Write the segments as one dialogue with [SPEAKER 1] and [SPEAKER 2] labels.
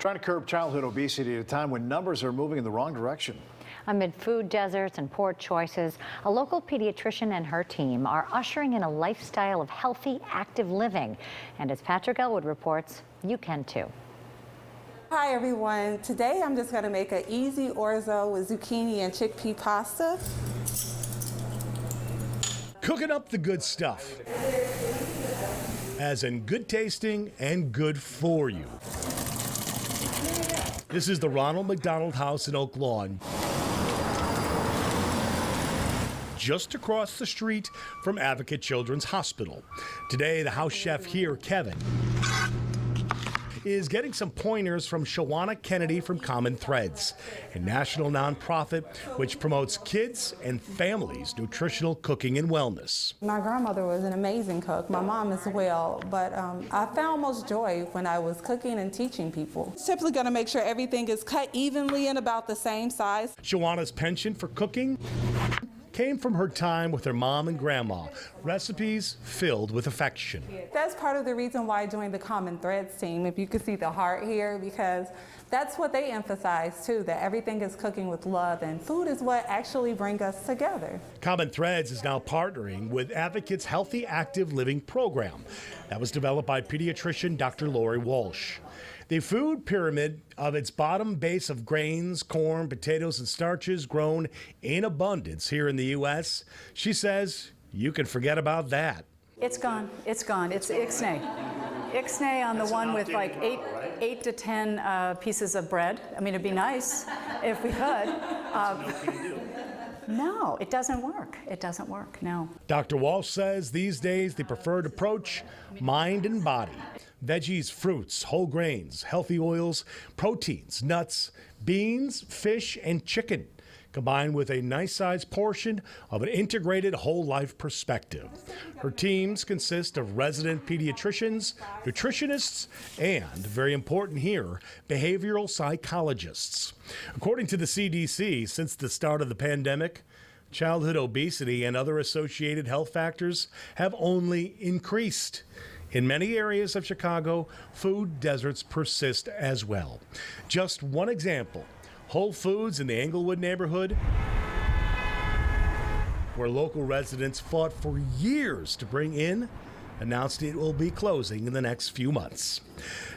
[SPEAKER 1] Trying to curb childhood obesity at a time when numbers are moving in the wrong direction.
[SPEAKER 2] Amid food deserts and poor choices, a local pediatrician and her team are ushering in a lifestyle of healthy, active living. And as Patrick Elwood reports, you can too.
[SPEAKER 3] Hi everyone. Today I'm just going to make an easy orzo with zucchini and chickpea pasta.
[SPEAKER 4] Cooking up the good stuff, as in good tasting and good for you. This is the Ronald McDonald House in Oak Lawn, just across the street from Advocate Children's Hospital. Today, the house chef here, Kevin, is getting some pointers from Shawana Kennedy from Common Threads, a national nonprofit which promotes kids and families' nutritional cooking and wellness.
[SPEAKER 3] My grandmother was an amazing cook, my mom as well, but I found most joy when I was cooking and teaching people. Simply going to make sure everything is cut evenly and about the same size.
[SPEAKER 4] Shawana's penchant for cooking came from her time with her mom and grandma, recipes filled with affection.
[SPEAKER 3] That's part of the reason why I joined the Common Threads team, if you can see the heart here, because that's what they emphasize too, that everything is cooking with love and food is what actually brings us together.
[SPEAKER 4] Common Threads is now partnering with Advocate's Healthy Active Living program that was developed by pediatrician Dr. Lori Walsh. The food pyramid of its bottom base of grains, corn, potatoes, and starches grown in abundance here in the U.S., she says you can forget about that.
[SPEAKER 5] It's gone. It's gone. It's Ixnay. Ixnay on the one with like eight to 10 pieces of bread. I mean, it'd be nice if we could. No, it doesn't work. It doesn't work, no.
[SPEAKER 4] Dr. Walsh says these days the preferred approach, mind and body. Veggies, fruits, whole grains, healthy oils, proteins, nuts, beans, fish, and chicken, combined with a nice-sized portion of an integrated whole life perspective. Her teams consist of resident pediatricians, nutritionists, and, very important here, behavioral psychologists. According to the CDC, since the start of the pandemic, childhood obesity and other associated health factors have only increased. In many areas of Chicago, food deserts persist as well. Just one example, Whole Foods in the Englewood neighborhood, where local residents fought for years to bring in, announced it will be closing in the next few months.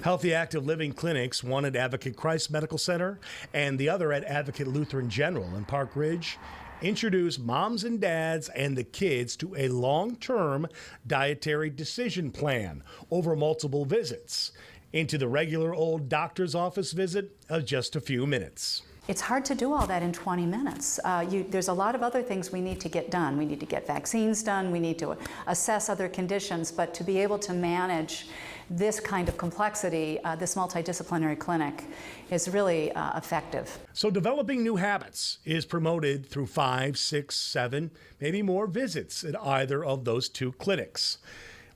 [SPEAKER 4] Healthy Active Living clinics, one at Advocate Christ Medical Center and the other at Advocate Lutheran General in Park Ridge, introduce moms and dads and the kids to a long-term dietary decision plan over multiple visits into the regular old doctor's office visit of just a few minutes.
[SPEAKER 5] It's hard to do all that in 20 minutes. There's a lot of other things we need to get done. We need to get vaccines done. We need to assess other conditions. But to be able to manage this kind of complexity, this multidisciplinary clinic is really effective.
[SPEAKER 4] So developing new habits is promoted through 5, 6, 7, maybe more visits at either of those two clinics.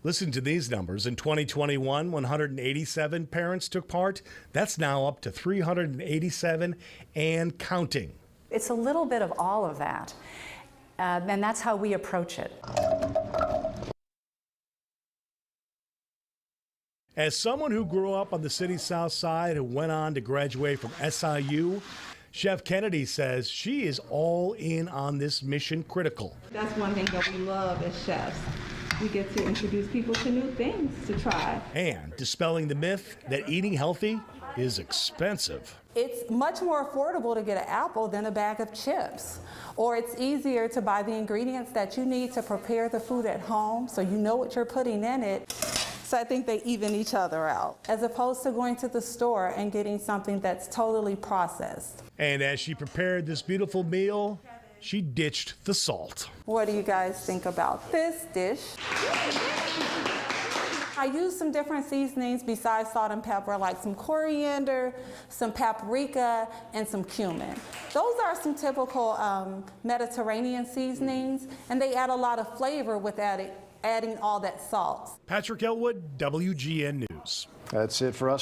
[SPEAKER 4] Listen to these numbers. In 2021, 187 parents took part. That's now up to 387 and counting.
[SPEAKER 5] It's a little bit of all of that, and that's how we approach it.
[SPEAKER 4] As someone who grew up on the city's south side and went on to graduate from SIU, Chef Kennedy says she is all in on this mission critical.
[SPEAKER 3] That's one thing that we love as chefs. We get to introduce people to new things to try.
[SPEAKER 4] And dispelling the myth that eating healthy is expensive.
[SPEAKER 3] It's much more affordable to get an apple than a bag of chips. Or it's easier to buy the ingredients that you need to prepare the food at home so you know what you're putting in it. So I think they even each other out, as opposed to going to the store and getting something that's totally processed.
[SPEAKER 4] And as she prepared this beautiful meal, she ditched the salt.
[SPEAKER 3] What do you guys think about this dish? I used some different seasonings besides salt and pepper, like some coriander, some paprika, and some cumin. Those are some typical Mediterranean seasonings, and they add a lot of flavor with adding all that salt.
[SPEAKER 4] Patrick Elwood, WGN News.
[SPEAKER 1] That's it for us.